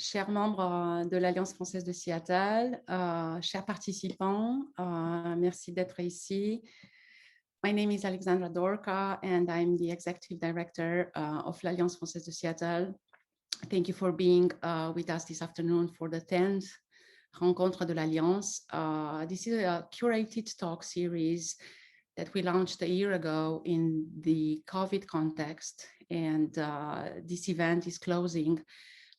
chers membres de l'Alliance Française de Seattle, chers participants, merci d'être ici. My name is Alexandra Dorca and I'm the Executive Director of l'Alliance Française de Seattle. Thank you for being with us this afternoon for the 10th Rencontre de l'Alliance. This is a curated talk series that we launched a year ago in the COVID context, and this event is closing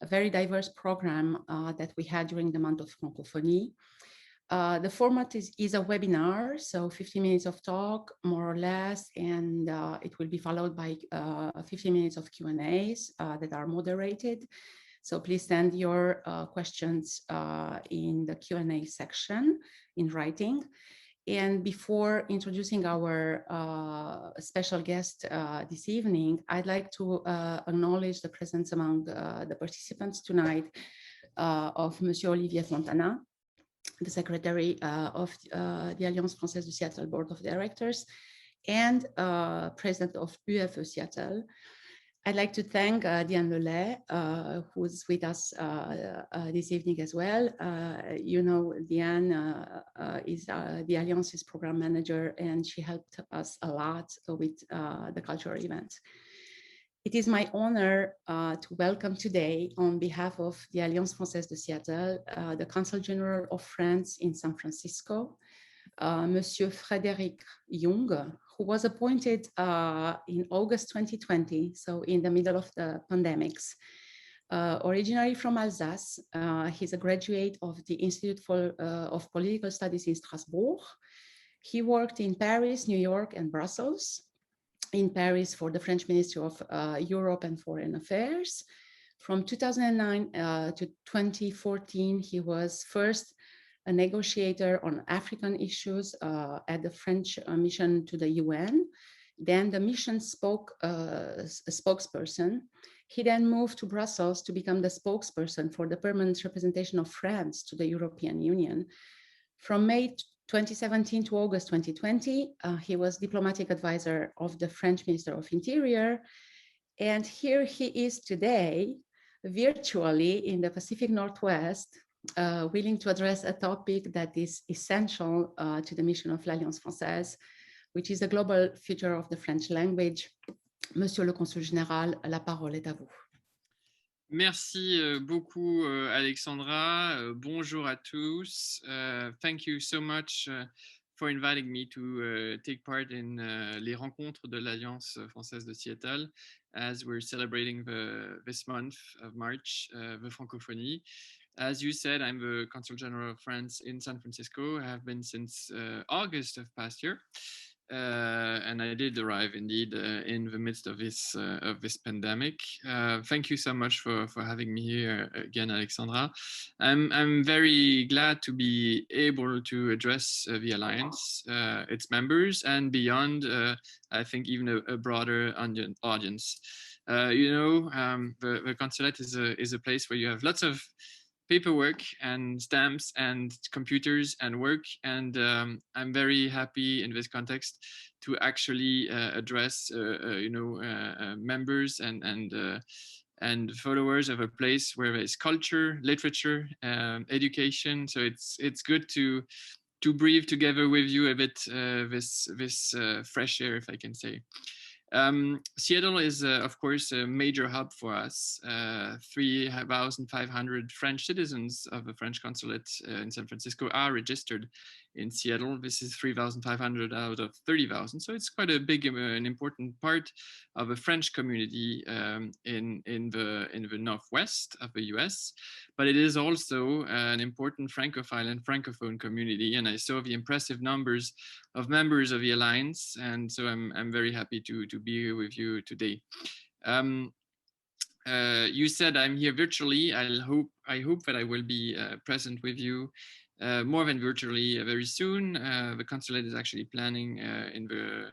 a very diverse program that we had during the month of Francophonie. The format is a webinar, so 50 minutes of talk, more or less, and it will be followed by 50 minutes of Q&As that are moderated. So please send your questions in the Q&A section in writing. And before introducing our special guest this evening, I'd like to acknowledge the presence among the participants tonight of Monsieur Olivier Fontana, the Secretary of the Alliance Française de Seattle Board of Directors and President of AFSeattle. I'd like to thank Diane Lelay, who's with us this evening as well. You know, Diane is the Alliance's program manager, and she helped us a lot with the cultural events. It is my honor to welcome today, on behalf of the Alliance Française de Seattle, the Consul General of France in San Francisco, Monsieur Frédéric Jung, who was appointed in August 2020, so in the middle of the pandemics. Originally from Alsace, he's a graduate of the Institute of Political Studies in Strasbourg. He worked in Paris, New York, and Brussels. In Paris for the French Ministry of Europe and Foreign Affairs. From 2009 to 2014, he was first a negotiator on African issues at the French mission to the UN, then the mission spokesperson. He then moved to Brussels to become the spokesperson for the permanent representation of France to the European Union. From May 2017 to August 2020, he was diplomatic advisor of the French Minister of Interior. And here he is today, virtually in the Pacific Northwest, willing to address a topic that is essential to the mission of l'Alliance Française, which is the global future of the French language. Monsieur le Consul Général, la parole est à vous. Merci beaucoup, Alexandra. Bonjour à tous. Thank you so much for inviting me to take part in les rencontres de l'Alliance Française de Seattle as we're celebrating this month of March, the Francophonie. As you said, I'm the Consul General of France in San Francisco. I have been since August of past year. And I did arrive indeed in the midst of this pandemic. Thank you so much for having me here again, Alexandra. I'm very glad to be able to address the Alliance, its members, and beyond, I think even a broader audience. You know, the consulate is a place where you have lots of paperwork and stamps and computers and work, and I'm very happy in this context to actually address you know, members and followers of a place where there is culture, literature, education. So it's good to breathe together with you a bit this fresh air, if I can say. Seattle is, of course, a major hub for us. 3,500 French citizens of the French consulate in San Francisco are registered in Seattle. This is 3,500 out of 30,000. So it's quite a big and important part of a French community in the Northwest of the US. But it is also an important Francophile and Francophone community. And I saw the impressive numbers of members of the Alliance. And so I'm very happy to be here with you today. You said I'm here virtually. I hope that I will be present with you more than virtually very soon. The consulate is actually planning in the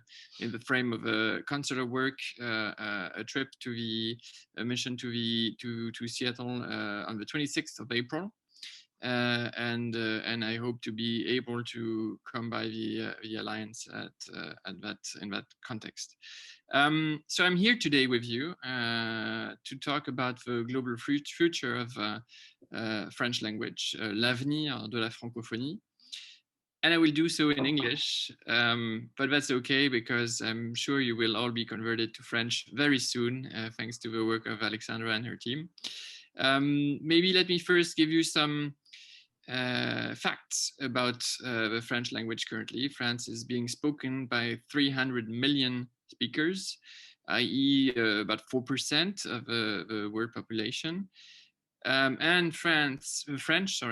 frame of a consular work a trip to a mission to Seattle on the 26th of April. And I hope to be able to come by the Alliance in that context. So I'm here today with you to talk about the global future of French language, l'avenir de la francophonie. And I will do so in English, but that's okay because I'm sure you will all be converted to French very soon, thanks to the work of Alexandra and her team. Maybe let me first give you some facts about the French language currently. France is being spoken by 300 million speakers, i.e. About 4% of the world population. And French,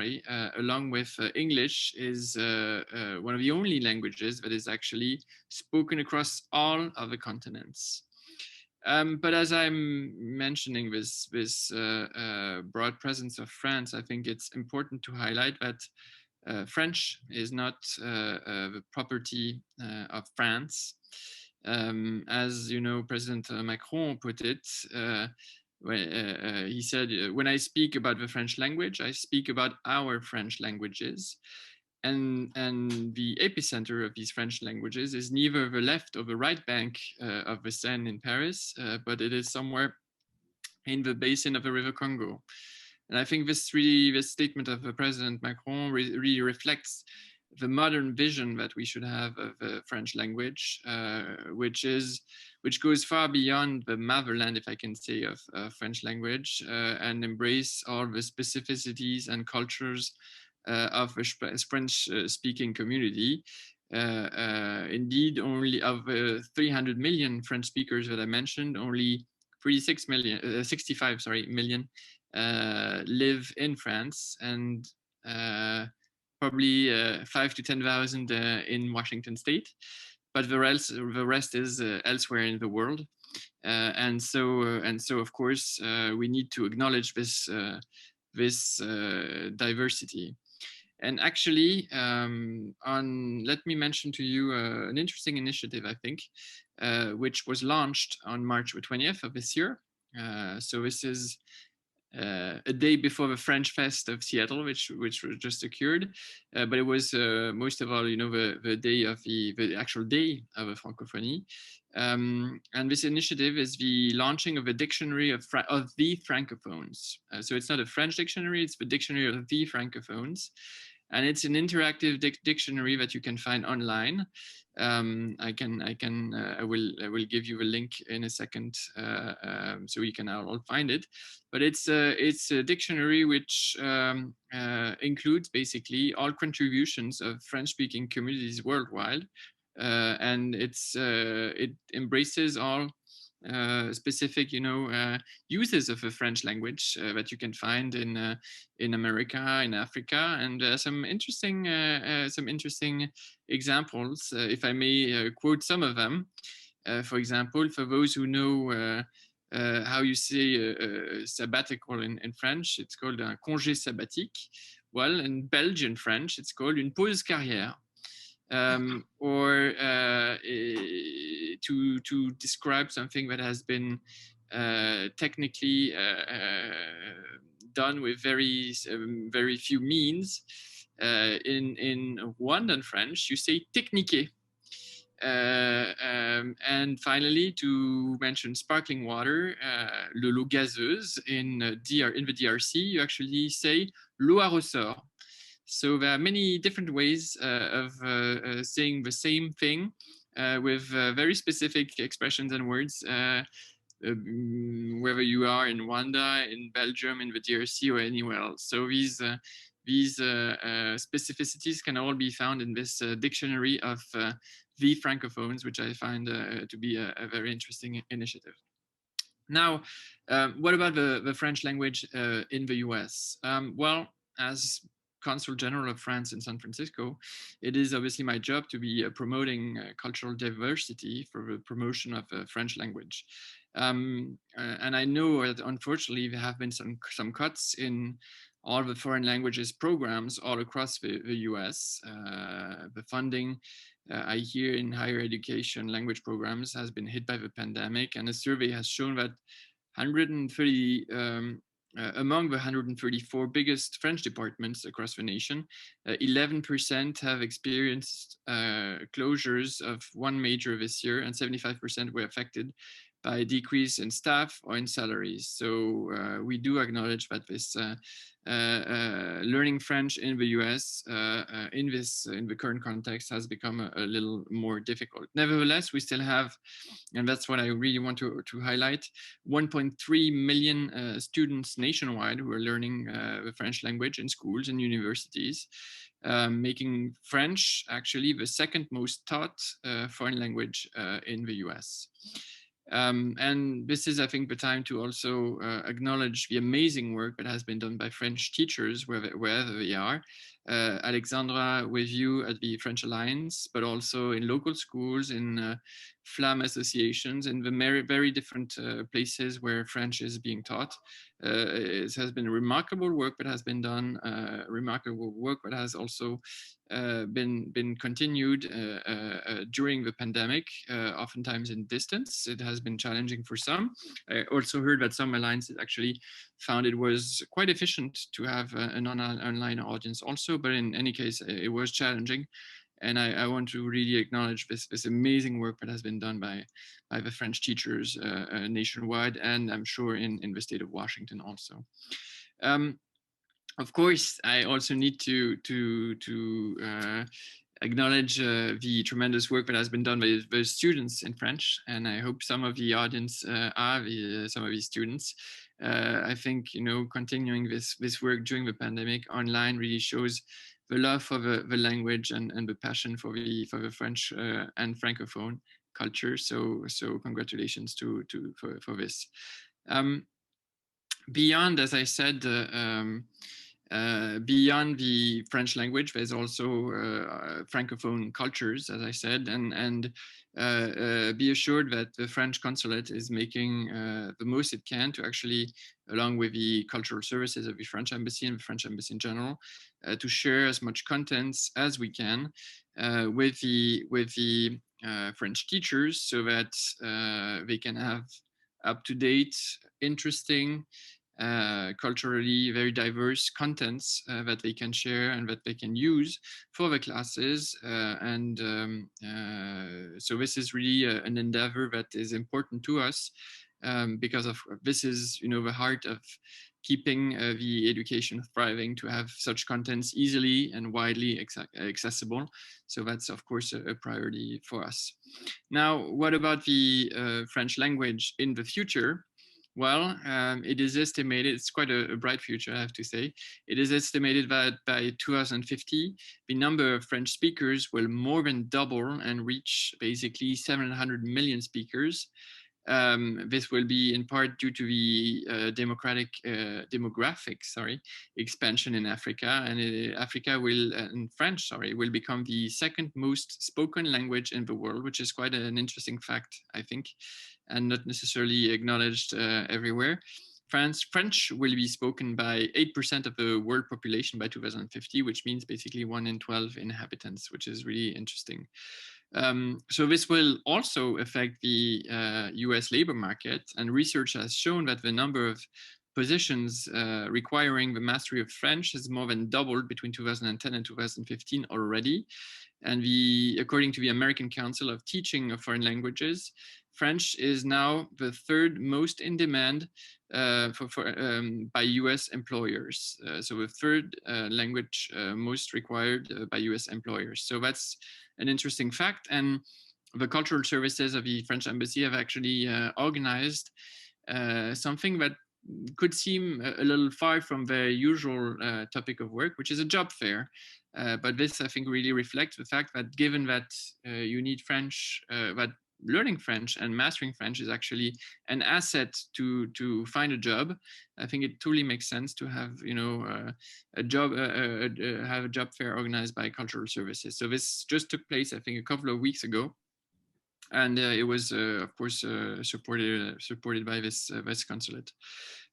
along with English, is one of the only languages that is actually spoken across all of the continents. But as I'm mentioning this broad presence of France, I think it's important to highlight that French is not the property of France. As you know, President Macron put it, he said, when I speak about the French language, I speak about our French languages. And the epicenter of these French languages is neither the left or the right bank of the Seine in Paris, but it is somewhere in the basin of the River Congo. And I think this statement of President Macron really reflects the modern vision that we should have of the French language, which goes far beyond the motherland, if I can say, of French language, and embrace all the specificities and cultures of the French-speaking community. Indeed, only of 300 million French speakers that I mentioned, only 65 million live in France, and probably 5 to 10,000 in Washington State, but the rest is elsewhere in the world. And so of course we need to acknowledge this diversity. And actually, let me mention to you an interesting initiative, I think, which was launched on March 20th of this year. So this is a day before the French Fest of Seattle, which just occurred, but it was most of all, the day of the actual day of the Francophonie. And this initiative is the launching of a dictionary of the Francophones. So it's not a French dictionary; it's the dictionary of the Francophones, and it's an interactive dictionary that you can find online. I will give you a link in a second, so you can all find it. But it's a dictionary which includes basically all contributions of French-speaking communities worldwide, and it embraces all specific, uses of the French language that you can find in America, in Africa, and some interesting examples, if I may quote some of them. For example, for those who know how you say sabbatical in French, it's called un congé sabbatique. Well, in Belgian French, it's called une pause carrière. Or to describe something that has been technically done with very few means. In Rwandan French, you say techniquer. And finally, to mention sparkling water, le l'eau gazeuse in the DRC, you actually say l'eau à ressort. So there are many different ways of saying the same thing with very specific expressions and words, whether you are in Rwanda, in Belgium, in the DRC, or anywhere else. So these specificities can all be found in this dictionary of the Francophones, which I find to be a very interesting initiative. Now, what about the French language in the US? Well, as Consul General of France in San Francisco, it is obviously my job to be promoting cultural diversity for the promotion of the French language. And I know that unfortunately there have been some cuts in all the foreign languages programs all across the US. The funding I hear in higher education language programs has been hit by the pandemic, and a survey has shown that 130 among the 134 biggest French departments across the nation, 11% have experienced closures of one major this year, and 75% were affected by a decrease in staff or in salaries. So we do acknowledge that this learning French in the US in the current context has become a little more difficult. Nevertheless, we still have, and that's what I really want to highlight, 1.3 million students nationwide who are learning the French language in schools and universities, making French actually the second most taught foreign language in the US. And this is, I think, the time to also acknowledge the amazing work that has been done by French teachers wherever they are. Alexandra, with you at the French Alliance, but also in local schools, in FLAM associations, in the very different places where French is being taught. It has been remarkable work that has been done, remarkable work that has also been continued during the pandemic, oftentimes in distance. It has been challenging for some. I also heard that some alliances actually found it was quite efficient to have an online audience also, but in any case, it was challenging. And I want to really acknowledge this amazing work that has been done by the French teachers nationwide, and I'm sure in the state of Washington also. Of course, I also need to acknowledge the tremendous work that has been done by the students in French, and I hope some of the audience are some of these students. I think, you know, continuing this work during the pandemic online really shows the love for the language and the passion for the French and Francophone culture. So congratulations for this. Beyond, as I said, beyond the French language, there's also Francophone cultures, as I said, and be assured that the French consulate is making the most it can to actually, along with the cultural services of the French embassy and the French embassy in general, to share as much content as we can with the French teachers, so that they can have up-to-date, interesting, culturally very diverse contents that they can share and that they can use for the classes. So this is really an endeavor that is important to us, because of this is, you know, the heart of keeping the education thriving, to have such contents easily and widely accessible. So that's, of course, a priority for us. Now, what about the French language in the future? Well, it is estimated, it's quite a bright future, I have to say. It is estimated that by 2050, the number of French speakers will more than double and reach basically 700 million speakers. This will be in part due to the demographic expansion in Africa, and Africa will, in French, will become the second most spoken language in the world, which is quite an interesting fact, I think, and not necessarily acknowledged everywhere. French will be spoken by 8% of the world population by 2050, which means basically 1 in 12 inhabitants, which is really interesting. So this will also affect the US labor market, and research has shown that the number of positions requiring the mastery of French has more than doubled between 2010 and 2015 already. And according to the American Council of Teaching of Foreign Languages, French is now the third most in demand by US employers. So the third language most required by US employers. So that's an interesting fact. And the cultural services of the French embassy have actually organized something that could seem a little far from the usual topic of work, which is a job fair. But this, I think, really reflects the fact that given that you need French, that learning French and mastering French is actually an asset to find a job. I think it truly makes sense to have, you know, have a job fair organized by cultural services. So this just took place, I think, a couple of weeks ago. And it was, of course, supported by this consulate.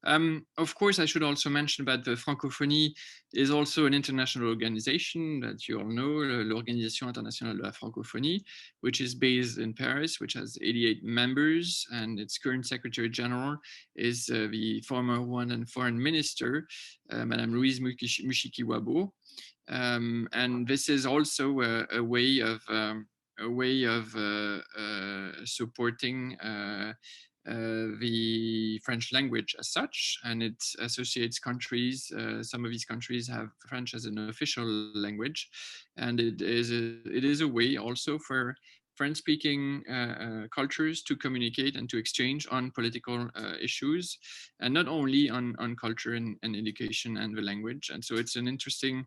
Of course, I should also mention that the Francophonie is also an international organization that you all know, l'Organisation Internationale de la Francophonie, which is based in Paris, which has 88 members, and its current Secretary General is the former Rwandan Foreign Minister, Madame Louise Mushikiwabo. And this is also a way of supporting the French language as such, and it associates countries. Some of these countries have French as an official language, and it is a way also for French-speaking cultures to communicate and to exchange on political issues, and not only on culture and education and the language. And so it's interesting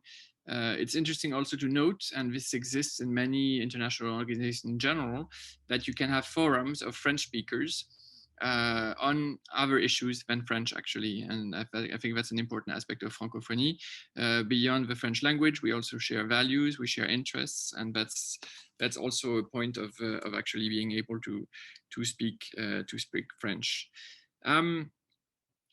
also to note, and this exists in many international organizations in general, that you can have forums of French speakers on other issues than French, actually. And I think that's an important aspect of Francophonie. Beyond the French language, we also share values, we share interests, and that's also a point of actually being able to speak French.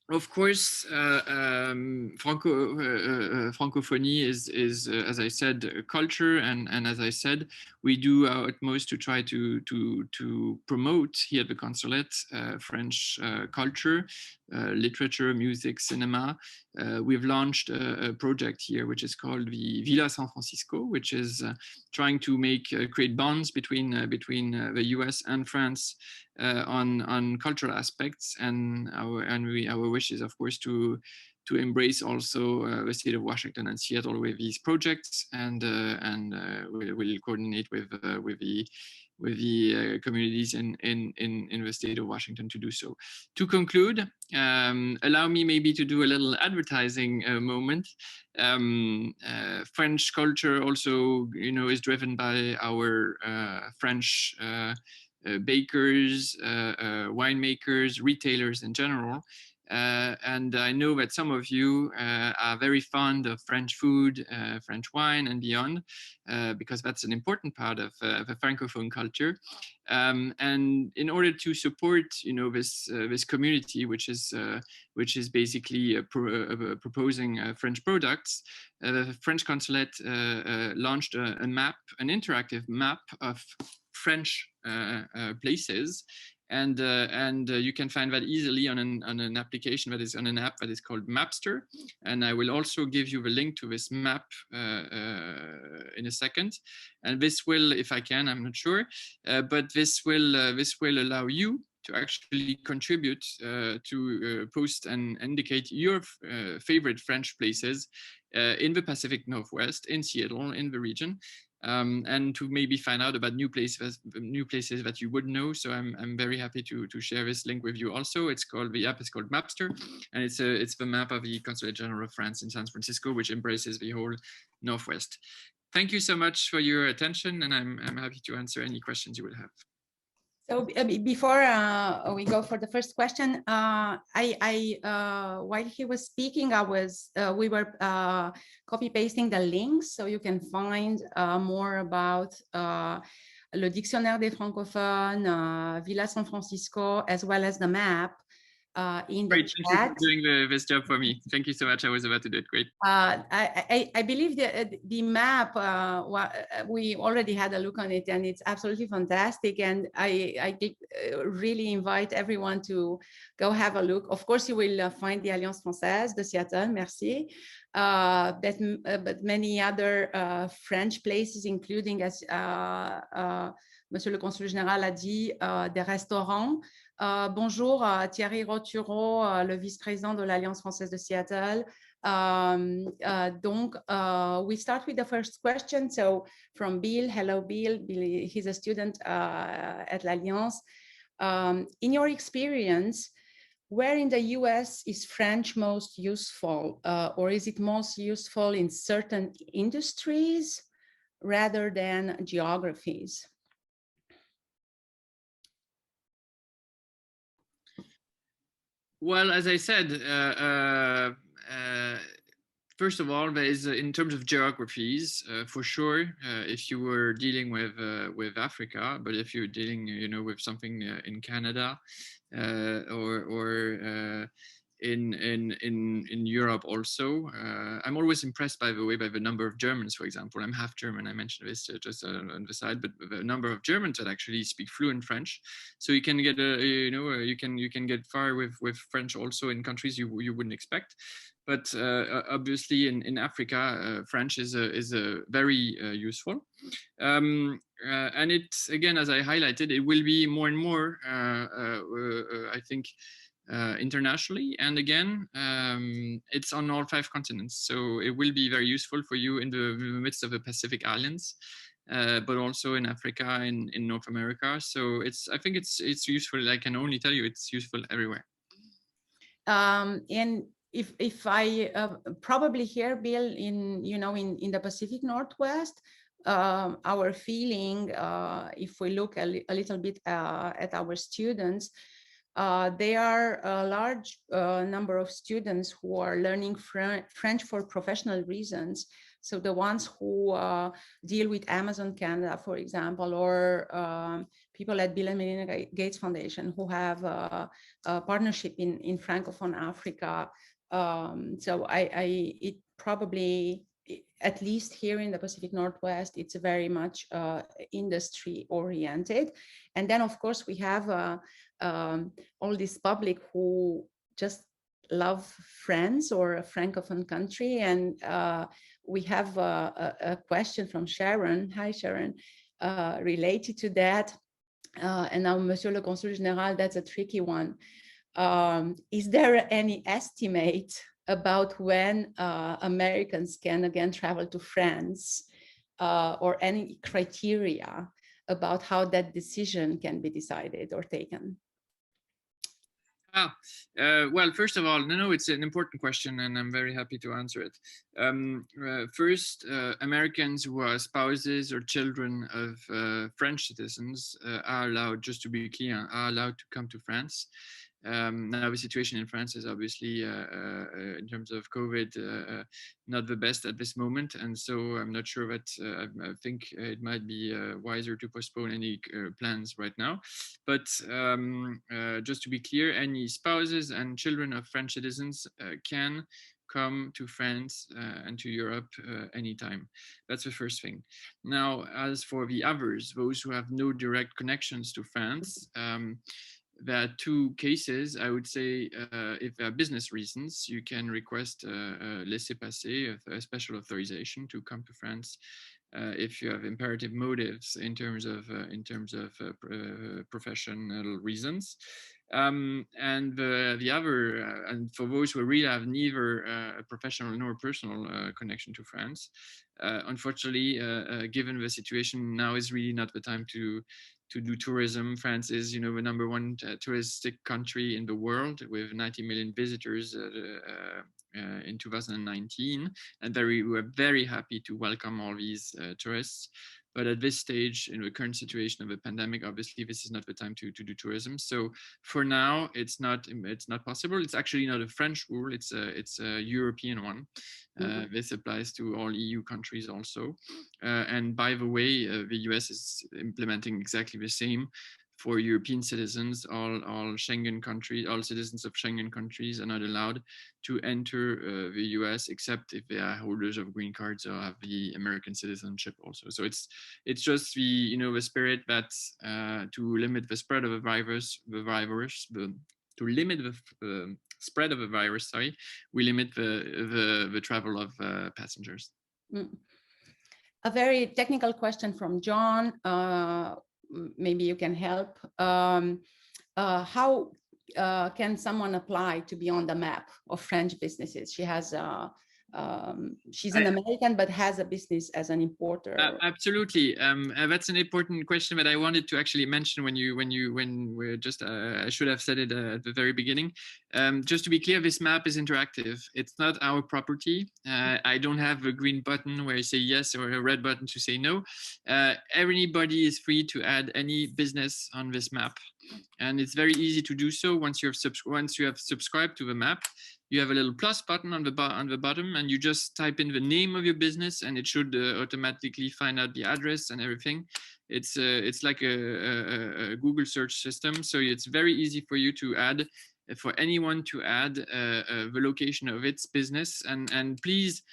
Of course, Francophonie is as I said, culture, and as I said, we do our utmost to try to promote here at the consulate French culture, literature, music, cinema. We've launched a project here which is called the Villa San Francisco, which is trying to create bonds between the US and France on cultural aspects, and our wish is, of course, to embrace also the state of Washington and Seattle with these projects, and we'll coordinate with the communities in the state of Washington to do so. To conclude, allow me maybe to do a little advertising moment. French culture also, is driven by our French bakers, winemakers, retailers in general. And I know that some of you are very fond of French food, French wine, and beyond, because that's an important part of the Francophone culture. And in order to support, this community, which is basically proposing French products, the French consulate launched a map, an interactive map of French places, and you can find that easily on an application that is on an app that is called Mapster. And I will also give you the link to this map in a second. And this will, if I can, I'm not sure, but this will allow you to actually contribute to post and indicate your favorite French places in the Pacific Northwest, in Seattle, in the region. And to maybe find out about new places that you would know. So I'm very happy to share this link with you also. The app is called Mapster, and it's the map of the Consul General of France in San Francisco, which embraces the whole Northwest. Thank you so much for your attention, and I'm happy to answer any questions you will have. So before we go for the first question, while he was speaking, we were copy pasting the links, so you can find more about le Dictionnaire des Francophones, Villa San Francisco, as well as the map in the chat. Thank you for doing this job for me. Thank you so much. I was about to do it. Great. I believe the map, we already had a look on it, and it's absolutely fantastic. And I really invite everyone to go have a look. Of course, you will find the Alliance Française de Seattle, merci. But many other French places, including, as Monsieur le Consul Général a dit, des restaurants. Bonjour, Thierry Rotureau, le vice-président de l'Alliance Française de Seattle. Donc, we start with the first question. So from Bill, hello Bill. He's a student at l'Alliance. In your experience, where in the US is French most useful, or is it most useful in certain industries rather than geographies? Well, as I said, First of all, there is in terms of geographies, for sure, if you were dealing with Africa, but if you're dealing, with something in Canada or in Europe also. I'm always impressed, by the way, by the number of Germans, for example. I'm half German. I mentioned this just on the side, but the number of Germans that actually speak fluent French. So you can get you can get far with French also in countries you wouldn't expect. But obviously in Africa, French is a very useful. And it's, again, as I highlighted, it will be more and more, I think, internationally. And again, it's on all 5 continents. So it will be very useful for you in the midst of the Pacific Islands, but also in Africa, in North America. So I think it's useful. I can only tell you it's useful everywhere. And if I probably here, Bill, in the Pacific Northwest, our feeling, if we look a little bit at our students, there are a large number of students who are learning French for professional reasons. So the ones who deal with Amazon Canada, for example, or people at Bill and Melinda Gates Foundation who have a partnership in Francophone Africa. So it probably, at least here in the Pacific Northwest, it's very much industry oriented. And then, of course, we have all this public who just love France or a Francophone country. And we have a question from Sharon. Hi, Sharon, related to that. And now, Monsieur le Consul General, that's a tricky one. Is there any estimate about when Americans can again travel to France, or any criteria about how that decision can be decided or taken? Well, first of all, no, it's an important question, and I'm very happy to answer it. First, Americans who are spouses or children of French citizens are allowed, just to be clear, are allowed to come to France. Now, the situation in France is obviously, in terms of COVID, not the best at this moment. And so I'm not sure that I think it might be wiser to postpone any plans right now. But just to be clear, any spouses and children of French citizens can come to France and to Europe anytime. That's the first thing. Now, as for the others, those who have no direct connections to France, there are 2 cases. I would say if there are business reasons, you can request a laissez-passer, a special authorization to come to France. If you have imperative motives in terms of professional reasons. And the other, and for those who really have neither a professional nor personal connection to France, unfortunately, given the situation now, is really not the time to do tourism. France is, the #1 touristic country in the world, with 90 million visitors in 2019, and we were very happy to welcome all these tourists. But at this stage, in the current situation of the pandemic, obviously this is not the time to do tourism. So for now, it's not possible. It's actually not a French rule. It's a European one. This applies to all EU countries also. And by the way, the US is implementing exactly the same for European citizens. All Schengen countries, all citizens of Schengen countries are not allowed to enter the US except if they are holders of green cards or have the American citizenship also. So it's just the the spirit that to limit the spread of the virus, to limit the spread of the virus, we limit the travel of passengers. A very technical question from John. Maybe you can help. How can someone apply to be on the map of French businesses? She has she's an American, but has a business as an importer. Absolutely, that's an important question that I wanted to actually mention when we're just. I should have said it at the very beginning. Just to be clear, this map is interactive. It's not our property. I don't have a green button where I say yes or a red button to say no. Everybody is free to add any business on this map, and it's very easy to do so once you have subscribed to the map. you have a little plus button on the bottom, and you just type in the name of your business, and it should automatically find out the address and everything. It's like a Google search system, so it's very easy for you to add, for anyone to add the location of its business. And please,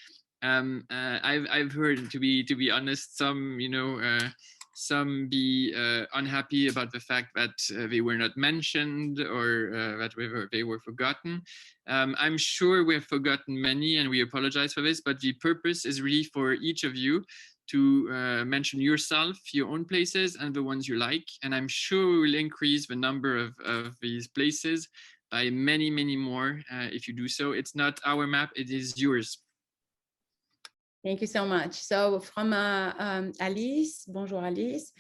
I've heard, to be honest, some be unhappy about the fact that they were not mentioned, or that they were forgotten. I'm sure we have forgotten many, and we apologize for this, but the purpose is really for each of you to mention yourself, your own places, and the ones you like. And I'm sure we will increase the number of these places by many, many more if you do so. It's not our map, it is yours. Thank you so much. So from Alice, bonjour Alice,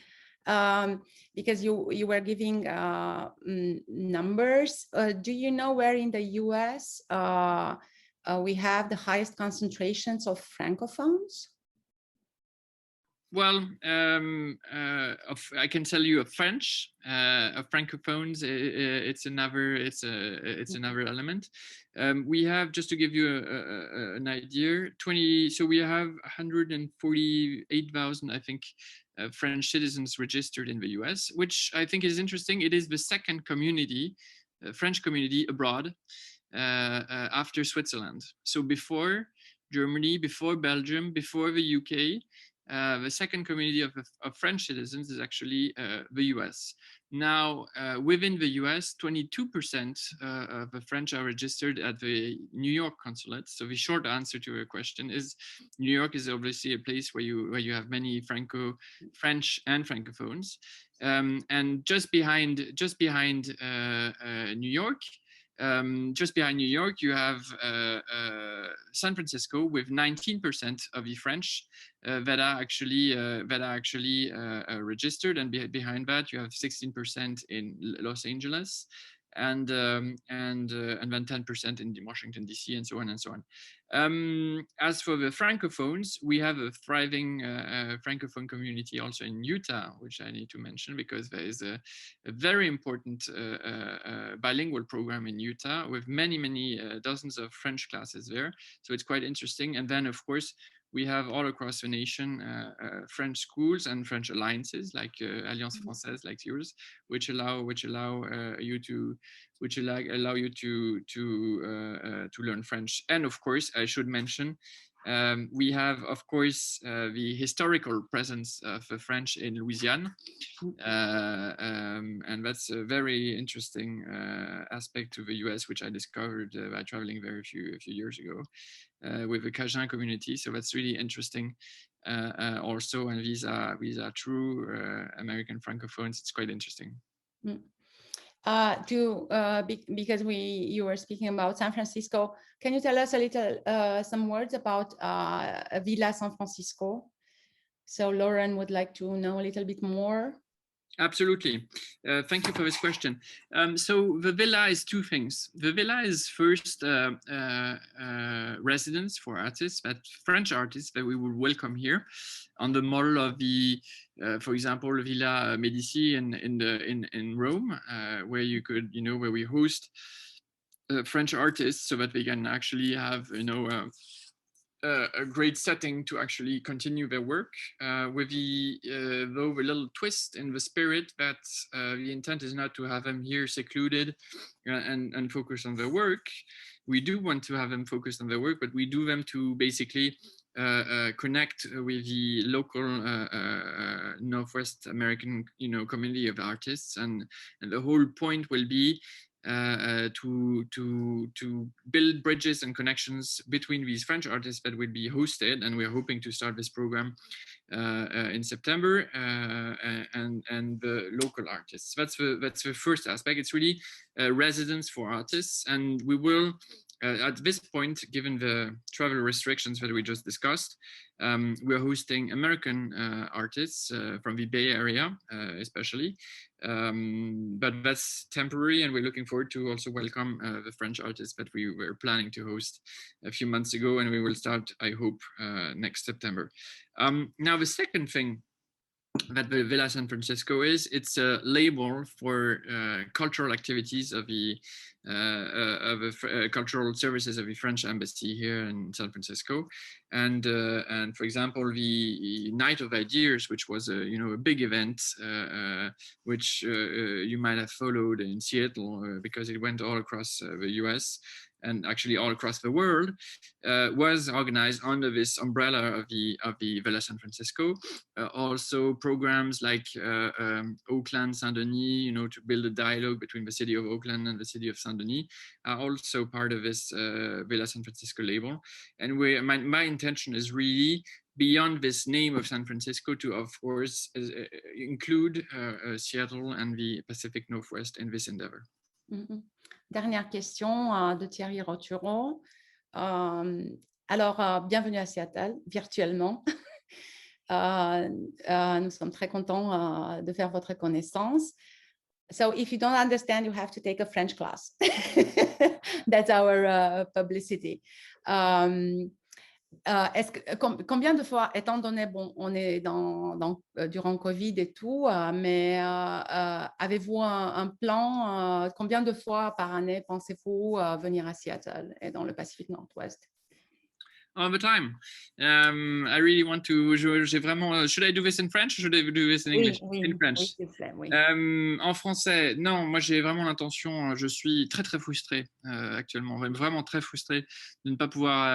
because you were giving numbers, do you know where in the US we have the highest concentrations of Francophones? Well, I can tell you of French, of Francophones. It's another element. We have, just to give you an idea, 20. So we have 148,000, I think, French citizens registered in the US, which I think is interesting. It is the second community, French community abroad, after Switzerland. So before Germany, before Belgium, before the UK. The second community of French citizens is actually the US. Now, within the US, 22% of the French are registered at the New York consulate. So the short answer to your question is New York is obviously a place where you have many French and Francophones. And just behind New York, you have San Francisco with 19% of the French that are actually registered, and behind that you have 16% in Los Angeles, and then 10% in Washington DC, and so on and so on. As for the Francophones, we have a thriving Francophone community also in Utah, which I need to mention because there is a very important bilingual program in Utah with many dozens of French classes there. So it's quite interesting. And then, of course, we have all across the nation French schools and French alliances like Alliance Française, like yours, which allow you to learn French. And of course, I should mention, we have, of course, the historical presence of the French in Louisiana, and that's a very interesting aspect to the US, which I discovered by traveling there a few years ago with the Cajun community. So that's really interesting also, and these are true American Francophones. It's quite interesting. Because you were speaking about San Francisco, can you tell us a little some words about Villa San Francisco? So Lauren would like to know a little bit more. Absolutely. Thank you for this question. So the villa is two things. The villa is first residence for artists, French artists that we will welcome here on the model of the, for example, Villa Medici in Rome, where you could, where we host French artists so that they can actually have, a great setting to actually continue their work with though a little twist in the spirit that the intent is not to have them here secluded and focus on their work. We do want to have them focused on their work, but we do them to basically connect with the local Northwest American community of artists, and the whole point will be to build bridges and connections between these French artists that will be hosted, and we're hoping to start this program in September, and the local artists. That's the first aspect. It's really a residence for artists, and we will at this point, given the travel restrictions that we just discussed, we're hosting American artists from the Bay Area, especially. But that's temporary, and we're looking forward to also welcome the French artists that we were planning to host a few months ago, and we will start, I hope, next September. Now, the second thing that the Villa San Francisco is. It's a label for cultural activities of the cultural services of the French embassy here in San Francisco, and for example, the Night of Ideas, which was a big event, which you might have followed in Seattle because it went all across the U.S. and actually all across the world, was organized under this umbrella of the Villa San Francisco. Also programs like Oakland, Saint-Denis, to build a dialogue between the city of Oakland and the city of Saint-Denis are also part of this Villa San Francisco label. And my intention is really, beyond this name of San Francisco, to, of course, include Seattle and the Pacific Northwest in this endeavor. Mm-hmm. Dernière question de Thierry Roturon. Alors, bienvenue à Seattle, virtuellement. Nous sommes très contents de faire votre connaissance. So if you don't understand, you have to take a French class. That's our publicity. Combien de fois, étant donné, bon, on est durant Covid et tout, mais avez-vous un plan, combien de fois par année pensez-vous venir à Seattle et dans le Pacifique Nord-Ouest? All the time. I really want to. J'ai vraiment. Should I do this in French or should I do this in English? Oui, in French. Oui. En français, non. Moi, j'ai vraiment l'intention. Je suis très très frustré actuellement, vraiment très frustré de ne pas pouvoir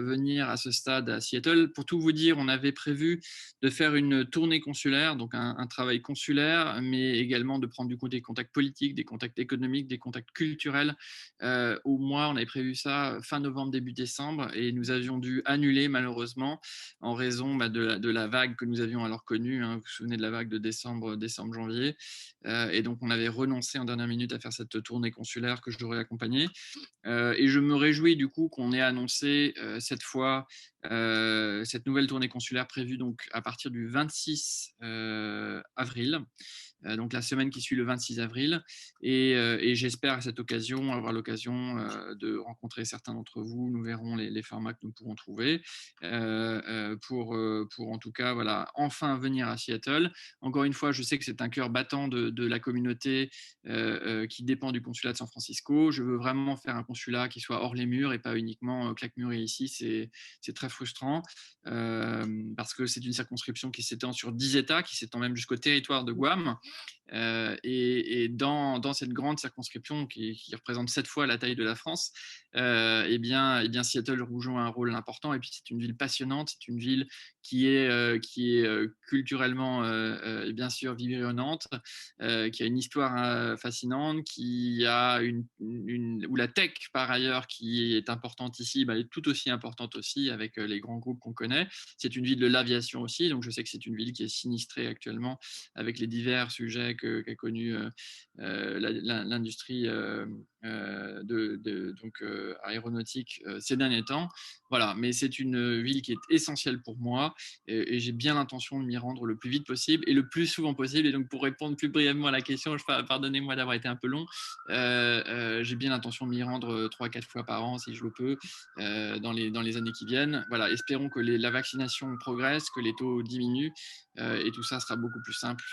venir à ce stade à Seattle. Pour tout vous dire, on avait prévu de faire une tournée consulaire, donc un travail consulaire, mais également de prendre des contacts politiques, des contacts économiques, des contacts culturels. Au mois, on avait prévu ça fin novembre, début décembre, et nous avions dû annuler malheureusement en raison de la vague que nous avions alors connue. Vous vous souvenez de la vague de décembre-janvier, et donc on avait renoncé en dernière minute à faire cette tournée consulaire que j'aurais accompagnée. Et je me réjouis du coup qu'on ait annoncé cette fois cette nouvelle tournée consulaire prévue donc à partir du 26 avril. Donc la semaine qui suit le 26 avril, et j'espère à cette occasion avoir l'occasion de rencontrer certains d'entre vous. Nous verrons les formats que nous pourrons trouver pour en tout cas enfin venir à Seattle. Encore une fois, je sais que c'est un cœur battant de la communauté qui dépend du consulat de San Francisco. Je veux vraiment faire un consulat qui soit hors les murs et pas uniquement claque-murs ici. C'est très frustrant parce que c'est une circonscription qui s'étend sur 10 États, qui s'étend même jusqu'au territoire de Guam. Et dans cette grande circonscription qui représente 7 fois la taille de la France, eh bien Seattle joue un rôle important. Et puis c'est une ville passionnante, c'est une ville qui est culturellement et bien sûr vibrante, qui a une histoire fascinante, qui a où la tech par ailleurs qui est importante ici, est tout aussi importante aussi avec les grands groupes qu'on connaît. C'est une ville de l'aviation aussi, donc je sais que c'est une ville qui est sinistrée actuellement avec les divers sujets qu'a connu l'industrie aéronautique ces derniers temps. Voilà, mais c'est une ville qui est essentielle pour moi et j'ai bien l'intention de m'y rendre le plus vite possible et le plus souvent possible. Et donc pour répondre plus brièvement à la question, pardonnez-moi d'avoir été un peu long, j'ai bien l'intention de m'y rendre 3-4 fois par an si je le peux dans les années qui viennent. Voilà, espérons que la vaccination progresse, que les taux diminuent et tout ça sera beaucoup plus simple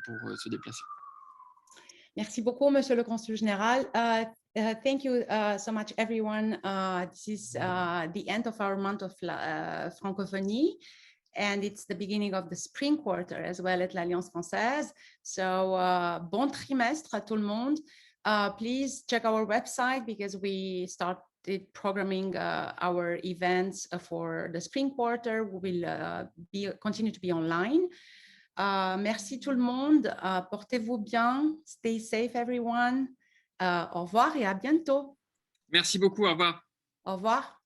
pour se déplacer. Merci beaucoup, Monsieur le Consul Général. Thank you so much, everyone. This is the end of our month of Francophonie, and it's the beginning of the spring quarter as well at l'Alliance Française. So, bon trimestre à tout le monde. Please check our website because we started programming our events for the spring quarter. We will continue to be online. Merci tout le monde. Portez-vous bien. Stay safe, everyone. Au revoir et à bientôt. Merci beaucoup. Au revoir. Au revoir.